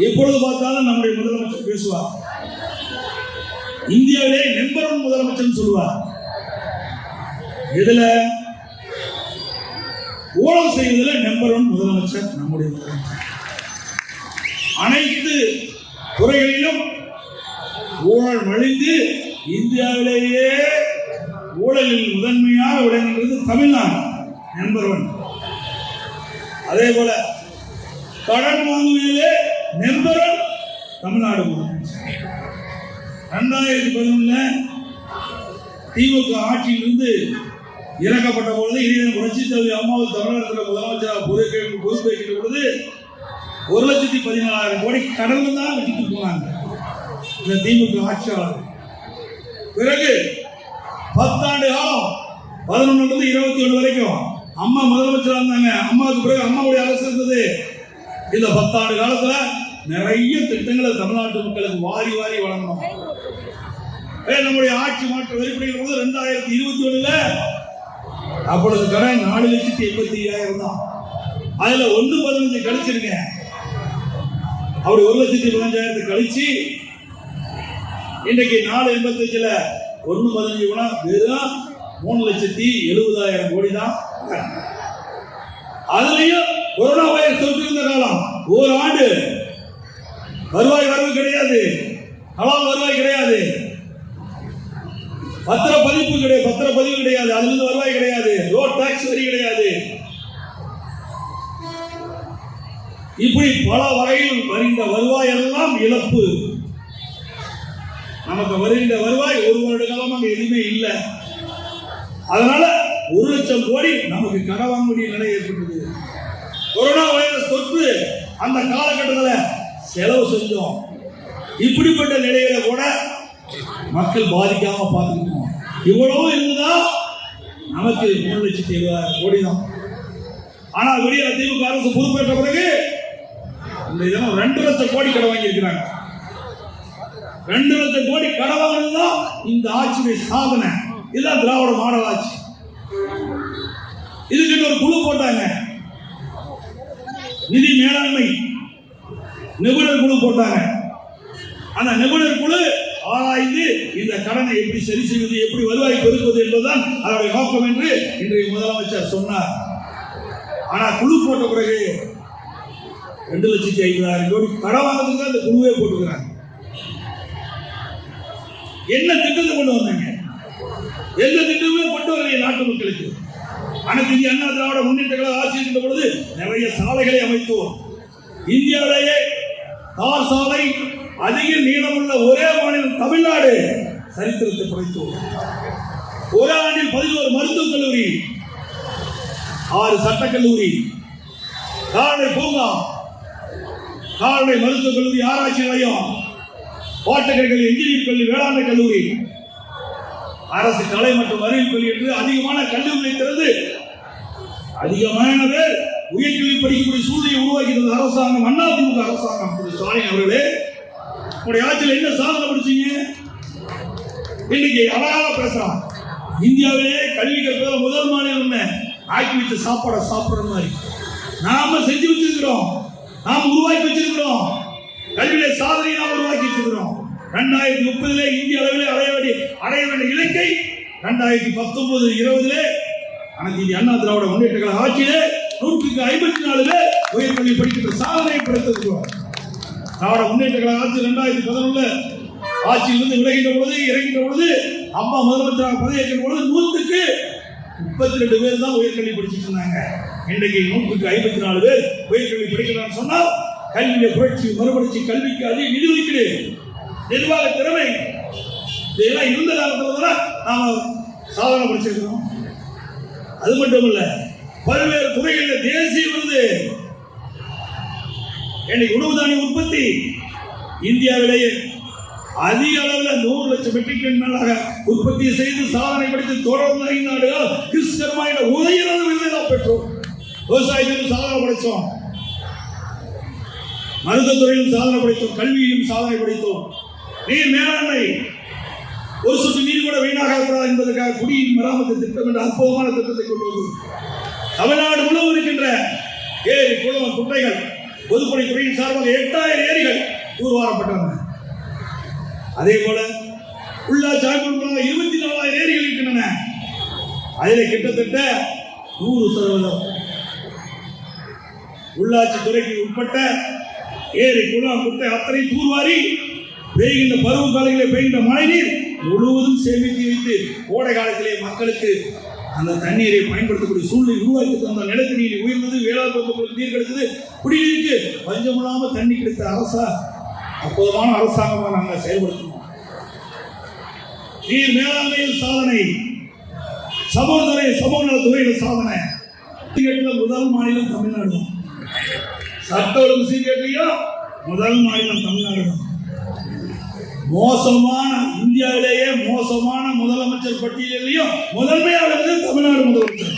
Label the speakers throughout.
Speaker 1: எப்பொழுது பார்த்தாலும் நம்முடைய முதலமைச்சர் பேசுவார். இந்தியாவிலே நம்பர் 1 முதலமைச்சர் சொல்லுவார். இதுல ஊழல் செய்வதில் நம்பர் 1 முதலமைச்சர் நம்முடைய முதலமைச்சர். அனைத்து துறைகளிலும் ஊழல் மலிந்து இந்தியாவிலேயே ஊழலில் முதன்மையாக விளங்குகிறது தமிழ்நாடு நம்பர் 1. அதே போல கடன் வாங்குவதிலே நம்பர் 1 தமிழ்நாடு முதலமைச்சர். 2011 திமுக ஆட்சியிலிருந்து இறக்கப்பட்ட பொழுது இனிய புரட்சி தலைவி அம்மாவும் தமிழகத்தில் முதலமைச்சராக பொறுப்பேற்கின்ற பொழுது 1,14,000 கோடி கடந்து தான் வச்சுட்டு போனாங்க இந்த திமுக ஆட்சியாளர். பிறகு 10 ஆண்டு காலம் 11 to 21 வரைக்கும் அம்மா முதலமைச்சராக இருந்தாங்க. அம்மாவுக்கு பிறகு அம்மாவுடைய அரசு இருந்தது. இந்த 10 ஆண்டு காலத்துல நிறைய திட்டங்களை தமிழ்நாட்டு மக்களுக்கு வாரி வாரி வழங்கணும். நம்முடைய ஆட்சி மாற்ற வெளிப்படையில் போது 2021 அப்பொழுது கடன் 4,85,000 தான். அதுல 1,15 கழிச்சிருக்கேன். அப்படி 1,15,000 கழிச்சு இன்றைக்கு 4,85 1,15 வெறும் 3,70,000 கோடி தான். அதுலயும் கொரோனா வைரஸ் தொற்று இருந்த காலம் ஒரு ஆண்டு வருவாய் வரவு கிடையாது, ஹலால் வருவாய் கிடையாது, பத்திரப்பதிவு கிடையாது, அதுல இருந்து வருவாய் கிடையாது, ரோட் டாக்ஸ் வரி கிடையாது. இப்படி பல வகையில் வருகின்ற வருவாய் எல்லாம் இழப்பு. நமக்கு வருகின்ற வருவாய் ஒரு வருட காலமாக எதுவுமே இல்லை. அதனால 1,00,000 கோடி நமக்கு கடன் வாங்க வேண்டிய நிலை ஏற்பட்டது. கொரோனா வைரஸ் தொற்று அந்த காலகட்டத்தில் செலவு செஞ்சோம். இப்படிப்பட்ட நிலையில கூட மக்கள் பாதிக்காம பார்த்துக்கணும். இவ்வளவு இருந்ததா நமக்கு 3,70,000 கோடி தான். ஆனா விடிய திமுக அரசு பொறுப்பேற்ற பிறகு இந்த தினம் 2,00,000 கோடி கடன் வாங்கி இருக்கிறாங்க. 2,00,000 கோடி கடன் வாங்கினதுதான் இந்த ஆட்சியுடைய சாதனை. இதுதான் திராவிட மாடல் ஆட்சி. இதுக்கு ஒரு குழு போட்டாங்க, நிதி மேலாண்மை நிபுணர் குழு போட்டாங்க. அந்த நிபுணர் குழு ஆராய்ந்து இந்த கடனை எப்படி சரி செய்வது, எப்படி வருவாய் பெருக்குவது என்பதுதான் அதனுடைய நோக்கம் என்று இன்றைய முதலமைச்சர் சொன்னார். ஆனா குழு போட்ட பிறகு 2,50,000 கோடி கடன் வாங்குறதுக்கு அந்த குழுவே போட்டுக்கிறாங்க. என்ன திட்டத்தை கொண்டு வந்தாங்க? எந்த திட்டமே கொண்டு வரலையே நாட்டு மக்களுக்கு. அனைத்து இந்திய அண்ணா திராவிட முன்னேற்ற கழக ஆட்சி இருந்த பொழுது நிறைய சாலைகளை அமைத்தோம். இந்தியாவிலேயே தார் சாலை அதிக நீளமுள்ள ஒரே மாநிலம் தமிழ்நாடு சரித்திரத்தை படைத்தோம். ஒரு ஆண்டில் 11 மருத்துவக் கல்லூரி, 6 சட்டக்கல்லூரி, கால்நடை பூங்கா, கால்நடை மருத்துவக் கல்லூரி, ஆராய்ச்சி நிலையம், பாட்டக்கலை, இன்ஜினியரிங் கல்லூரி, வேளாண்மை கல்லூரி, அரசு கலை மற்றும் அறிவியல் கல்வி என்று அதிகமான கல்லூரிகளை திறந்து அதிகமான பேர் உயர்கல்வி படிக்கக்கூடிய சூழ்நிலையை உருவாக்கியது அரசாங்கம், அதிமுக அரசாங்கம். ஸ்டாலின் அவர்களே, உங்களுடைய ஆட்சியில் என்ன சாதனை படிச்சீங்க? இன்னைக்கு அழகாக பேசுறான். இந்தியாவிலே கல்வி கற்பதில் முதல் மாநிலம் ஆக்கி வச்ச சாப்பாடை சாப்பிடுற மாதிரி நாம செஞ்சு வச்சிருக்கிறோம், நாம் உருவாக்கி வச்சிருக்கிறோம். கல்வியில சாதனையை நாம் உருவாக்கி வச்சிருக்கிறோம். 2030 இந்திய அளவில் அடைய வேண்டிய இலக்கை 2019-20 அனைத்து இந்திய அண்ணா திராவிட முன்னேற்ற கழக ஆட்சியிலே 154 பேர் உயர்கல்வி படிக்கின்ற சாதனை படைத்திருக்கிறோம். திராவிட முன்னேற்ற கழக ஆட்சி 2011 ஆட்சியிலிருந்து விலகின்ற பொழுது இறங்கின்ற பொழுது அம்மா முதலமைச்சராக பதவியேற்ற பொழுது 132 பேர் தான் உயர்கல்வி படிச்சுட்டு இருந்தாங்க. இன்றைக்கு 154 பேர் உயர்கல்வி படிக்கிறான்னு சொன்னால் கல்வியை புரட்சி மறுபடிச்சு கல்விக்கு அதிக நிதி ஒதுக்கீடு, நிர்வாக திறமை இதெல்லாம் இருந்த காலத்துல நாம சாதனை படிச்சிருக்கிறோம். அது மட்டும் இல்ல, பல்வேறு துறைகளில் தேசிய விருது. இன்னைக்கு உணவு தானிய உற்பத்தி இந்தியாவிலேயே அதிக அளவில் 100 லட்சம் மெட்ரிக் டன் மேலாக உற்பத்தி செய்து சாதனை படித்து தொடர்ந்து 5 ஆண்டுகள் கிறிஸ்தர்மாயில உதயநாத விருதை தான் பெற்றோம். விவசாயத்திலும் சாதனை படைத்தோம், மருத்துவத்துறையிலும் சாதனை படைத்தோம், கல்வியிலும் சாதனை படைத்தோம். நீர் மேலாண்மை, ஒரு சொட்டு நீர் கூட வீணாக கூடாது என்பதற்காக குடியின் மராமத்து திட்டம் என்ற அற்புதமான திட்டத்தை கொண்டு வந்து தமிழ்நாடு முழுவதும் இருக்கின்ற ஏரி, குளம், குட்டைகள் பொதுப்பணித்துறையின் சார்பாக 8000 ஏரிகள் தூர்வாரப்பட்டன. அதே போல உள்ளாட்சி அமைப்புகளாக 24,000 ஏரிகள் இருக்கின்றன. அதில் கிட்டத்தட்ட 100% உள்ளாட்சி துறைக்கு உட்பட்ட ஏரி குளம் குட்டை அத்தனை தூர்வாரி பெய்கின்ற பருவ காலங்களில் பெய்கின்ற மழைநீர் முழுவதும் சேமித்து வைத்து கோடை காலத்திலே மக்களுக்கு அந்த தண்ணீரை பயன்படுத்தக்கூடிய சூழ்நிலை உருவாக்கி தந்த நிலத்தடி நீர் உயர்ந்தது, வேளாண் பொருட்களுக்கு நீர் கிடைத்தது, குடிநீருக்கு பஞ்சமில்லாமல் தண்ணி கிடைத்த அற்புதமான அரசாங்கமாக நாங்கள் செயல்படுத்தணும். நீர் மேலாண்மையில் சாதனை, சமூக நலத்துறையில் சாதனை. முதல் மாநிலம் தமிழ்நாடு. சட்ட ஒழுங்கு சீர்கேட்டிலையும் முதல் மாநிலம் தமிழ்நாடு. மோசமான இந்தியாவிலேயே மோசமான முதலமைச்சர் பட்டியலையும் முதன்மையாக தமிழ்நாடு முதலமைச்சர்.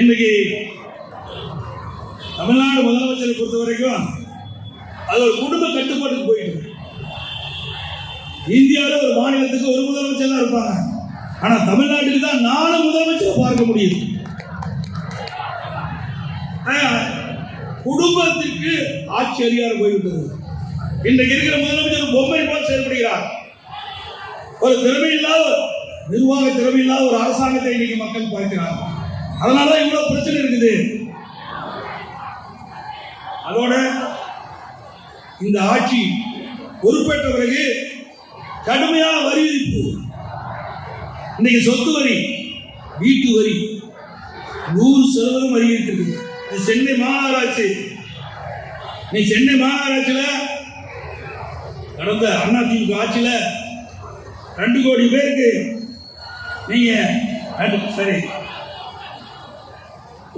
Speaker 1: இன்னைக்கு தமிழ்நாடு முதலமைச்சரை பொறுத்த வரைக்கும் அது ஒரு குடும்ப கட்டுப்பாட்டுக்கு போயிட்டு. இந்தியாவில் ஒரு மாநிலத்துக்கு ஒரு முதலமைச்சர் தான் இருப்பாங்க. ஆனா தமிழ்நாட்டுக்கு தான் 4 முதலமைச்சரை பார்க்க முடியுது. குடும்பத்திற்கு ஆட்சி அதிகாரம் போய்விட்டது. இன்றைக்கு இருக்கிற முதலமைச்சர் பொம்மை போல் செயல்படுகிறார். ஒரு திறமையில்லாத நிர்வாக திறமையில்லாத ஒரு அரசாங்கத்தை இன்னைக்கு மக்கள் பார்க்கிறார். அதனாலதான் இவ்வளவு பிரச்சனை இருக்குது. அதோட இந்த ஆட்சி பொறுப்பேற்ற பிறகு கடுமையான வரி விதிப்பு. இன்னைக்கு சொத்து வரி, வீட்டு வரி 100% வரி இருக்குது. சென்னை மாநகராட்சி, சென்னை மாநகராட்சியில் கடந்த அதிமுக ஆட்சியில 2 கோடி பேருக்கு நீங்க சரி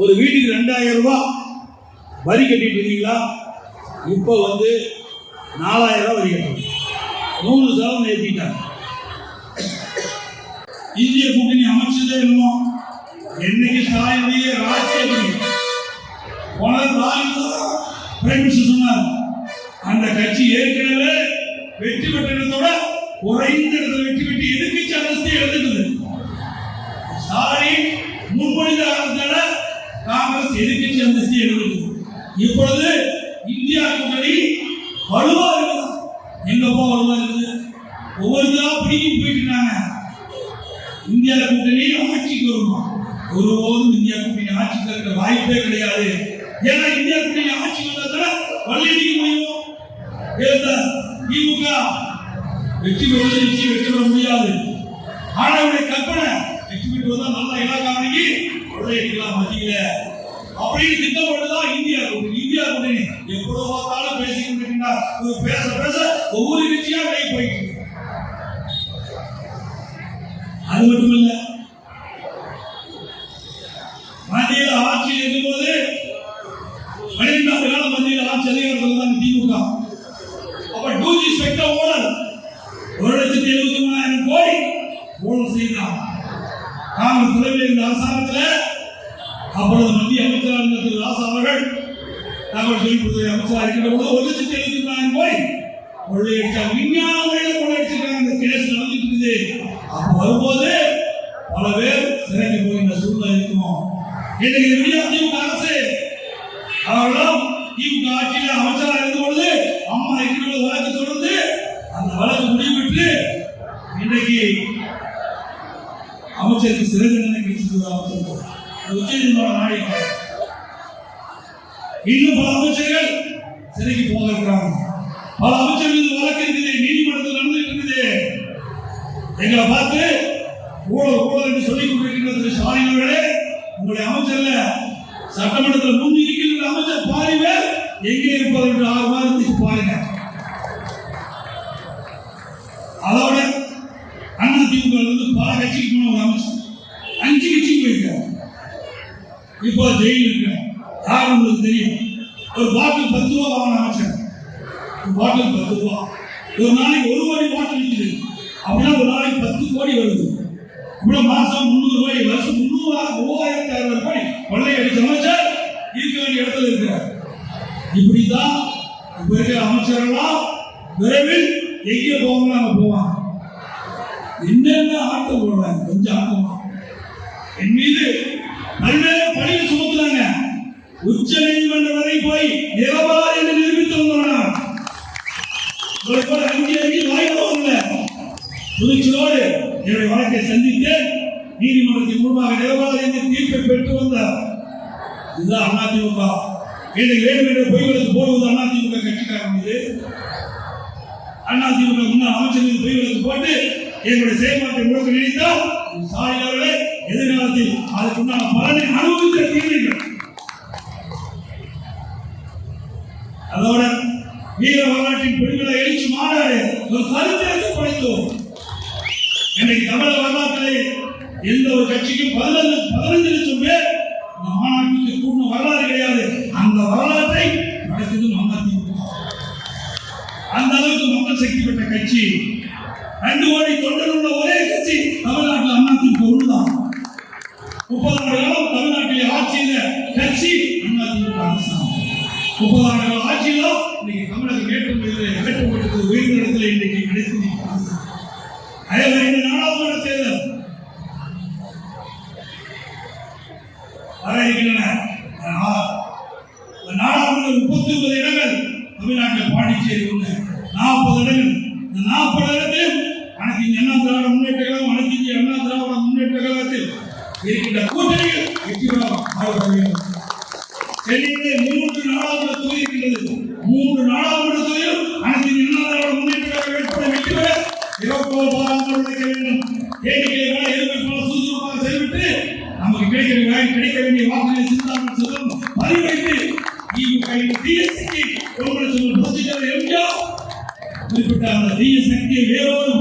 Speaker 1: ஒரு வீட்டுக்கு 2000 ரூபாய் வரி கட்டிட்டு இருக்கீங்களா? இப்போ 4000 ரூபாய் வரி கட்டணும். 100% ஏற்றிட்டாங்க. இந்திய கூட்டணி அமைச்சதே இல்லைமோ என்னைக்கு தாயுடைய ராஜ்யம் சொன்னார். அந்த கட்சி ஏற்கனவே வெற்றி பெற்றதோட குறைந்த இடத்துல வெற்றி பெற்று எதிர்கட்சி அந்தஸ்தை எழுதுகிறது. ஸ்டாலின் முன்மொழிந்த காலத்தால காங்கிரஸ் எதிர்கட்சி அந்தஸ்தை எழுதுகிறது. இப்பொழுது இந்தியா கூட்டணி வலுவா இருக்குது. எங்கப்பா வலுவா இருக்குது? ஒவ்வொருத்தரா பிடிக்கும் போயிட்டு இருக்காங்க. இந்தியா கூட்டணி ஆட்சிக்கு வருமா? ஒருபோதும் இந்தியா கூட்டணி ஆட்சிக்கு இருக்கிற வாய்ப்பே கிடையாது. ஏன்னா இந்தியா கூட்டணி ஆட்சிக்கு வந்ததுல வள்ளியடிக்க முடியும். திமுக வெற்றி பெறுவது வெற்றி பெற முடியாது. ஆனா கற்பனை வெற்றி பெற்றுவதா நல்லா இலாக்காவணிக்கு கொள்ளையடிக்கலாம் மத்தியில அப்படின்னு திட்டப்பட்டுதான் இந்தியா கூட்டணி. இந்தியா கூட்டணி எப்பொழுது பார்த்தாலும் பேசிக்கிட்டு பேச பேச ஒவ்வொரு கட்சியா விலகி போயிட்டு. அது மட்டும் இல்ல, மத்தியில் ஆட்சி இருக்கும்போது 12 ஆண்டு காலம் மத்தியில் ஆட்சி அதிகாரத்தில் தான் திமுக. அப்ப 2G ஸ்பெக்ட்ரம் ஓனர் 1,73,000 கோடி ஊழல் செய்தார். காங்கிரஸ் தலைமையில் இருந்த அரசாங்கத்தில் அப்பொழுது மத்திய அமைச்சராக இருந்த திரு ராசா அவர்கள் தகவல் தொழில்நுட்பத்துறை அமைச்சராக இருக்கிற போது 1,74,000 கோடி கொள்ளையடிச்சாங்க. விஞ்ஞான முறையில் கொள்ளையடிச்சிருக்காங்க. அந்த கேஸ் நடந்துட்டு இருக்குது. அப்ப வரும்போது பல பேர் சிறைக்கு போகின்ற சூழ்நிலை இருக்கும். இன்னைக்கு விடியா திமுக அரசு அவர்களும் திமுக ஆட்சியில் அமைச்சராக இருந்த பொழுது அம்மா இருக்கிற வழக்கு தொடர்ந்து அந்த வழக்கு முடிவு பெற்று இன்றைக்கு அமைச்சருக்கு சிறை தண்டனை கிடைச்சிருக்கிறது. உச்சநீதிமன்றம் நாடி இன்னும் பல அமைச்சர்கள் சிறைக்கு போக இருக்கிறாங்க. பல அமைச்சர்கள் வழக்கு இருக்குது, நீதிமன்றத்தில் நடந்துட்டு இருக்குது. எங்களை பார்த்து ஊழல் என்று சொல்லிக் கொண்டிருக்கின்ற திரு ஸ்டாலின் அவர்களே, உங்களுடைய அமைச்சர்ல சட்டமன்றத்தில் முன் இருக்கின்ற அமைச்சர் பாதி பேர் எங்கே இருப்பது என்று 6 மாதத்துக்கு பாருங்க. அதோட அதிமுக பல கட்சிக்கு போன ஒரு அமைச்சர் 5 கட்சிக்கு போயிருக்காரு. இப்போ ஜெயில் இருக்க யாரும் உங்களுக்கு தெரியும். ஒரு பாட்டில் 10 ரூபா வாங்கின அமைச்சர். ஒரு பாட்டில் 10 ரூபா. ஒரு நாளைக்கு 1 கோடி பாட்டில் விற்குது. அப்படின்னா ஒரு நாளைக்கு 10 கோடி வருது. இவ்வளவு மாசம் 300 கோடி, வருஷம் 3,600 கோடி கொள்ளையடிச்ச அமைச்சர் இருக்க வேண்டிய இடத்துல இருக்கிறார். இப்படிதான் இப்ப இருக்கிற அமைச்சர்கள்லாம் விரைவில் எங்கே போவாங்க அங்க போவாங்க. என்னென்ன ஆட்டம் போடுறாங்க, கொஞ்சம் ஆட்டம் என் மீது பல்வேறு பணிகள் சுமத்துறாங்க. உச்ச நீதிமன்றம் வரை போய் நிரபராதி என்று நிரூபித்து வந்தோம். அங்கே வாய்ப்பு துணிச்சலோடு என்னுடைய வழக்கை சந்தித்து நீதிமன்றத்தின் முன்பாக நிரபராதி என்று தீர்ப்பை பெற்று வந்தார். இதுதான் அதிமுக. இன்றைக்கு வேண்டும் என்ற பொய்களுக்கு போடுவது அதிமுக கட்சிக்காரன் மீது, அதிமுக முன்னாள் அமைச்சர் மீது பொய்களுக்கு போட்டு எங்களுடைய செயல்பாட்டை முழுக்க நினைத்தால் சாலையாளர்களே எதிர்காலத்தில் அதற்குண்டான பலனை அனுபவித்த தீர்வுகள். அதோட வீர வரலாற்றின் பெண்களை எழுச்சி மாநாடு ஒரு சரித்திரத்தை படைத்தோம். இன்றைக்கு தமிழக வரலாற்றிலே எந்த ஒரு கட்சிக்கும் 15 லட்சம் பேர் இந்த மாநாட்டுக்கு கூடின வரலாறு கிடையாது. அந்த வரலாற்றை நடத்தியது அதிமுக. அந்த அளவுக்கு மக்கள் சக்தி பெற்ற கட்சி. 2 கோடி தொண்டர்கள் உள்ள ஒரே கட்சி தமிழ்நாட்டில் அதிமுக ஒன்றுதான். 30 ஆண்டு காலம் தமிழ்நாட்டிலே ஆட்சி செய்த கட்சி அதிமுக அரசாங்கம். 30 ஆண்டு கால ஆட்சியில இன்னைக்கு தமிழக ஏற்றுமதி உயர்ந்த இடத்துல இன்னைக்கு கிடைத்து அதே மாதிரி இந்த நாடாளுமன்ற தேர்தல் வர இருக்கின்றன. நாடாளுமன்ற 39 இடங்கள் தமிழ்நாட்டில் பாண்டிச்சேரி ஒன்று 40 இடங்கள். இந்த 40 இடத்திலும் அனைத்து இந்திய அண்ணா திராவிட முன்னேற்ற கழகம், அனைத்து இந்திய அண்ணா திராவிட முன்னேற்ற கழகத்தில் இருக்கின்ற கூட்டணிகள் வெற்றி பெற ஆய்வு வேண்டும். சென்னையிலே 3 நாடாளுமன்ற தொகுதி இருக்கின்றது. 3 நாடாளுமன்ற தொகுதியும் அனைத்து இந்திய அண்ணா திராவிட முன்னேற்ற கழக வேட்பாளர் வெற்றி பெற 21 வாரங்கள் உழைக்க வேண்டும். தேனிகளை எதிர்ப்பு சுறுசுறுப்பாக செயல்பட்டு நமக்கு கிடைக்க வேண்டிய வாக்குகளை சிந்தாமல் சொல்லும் பதிவைத்து டிஎஸ்சிக்கு குறிப்பிட்ட அந்த தீய சக்தியை வேறொரு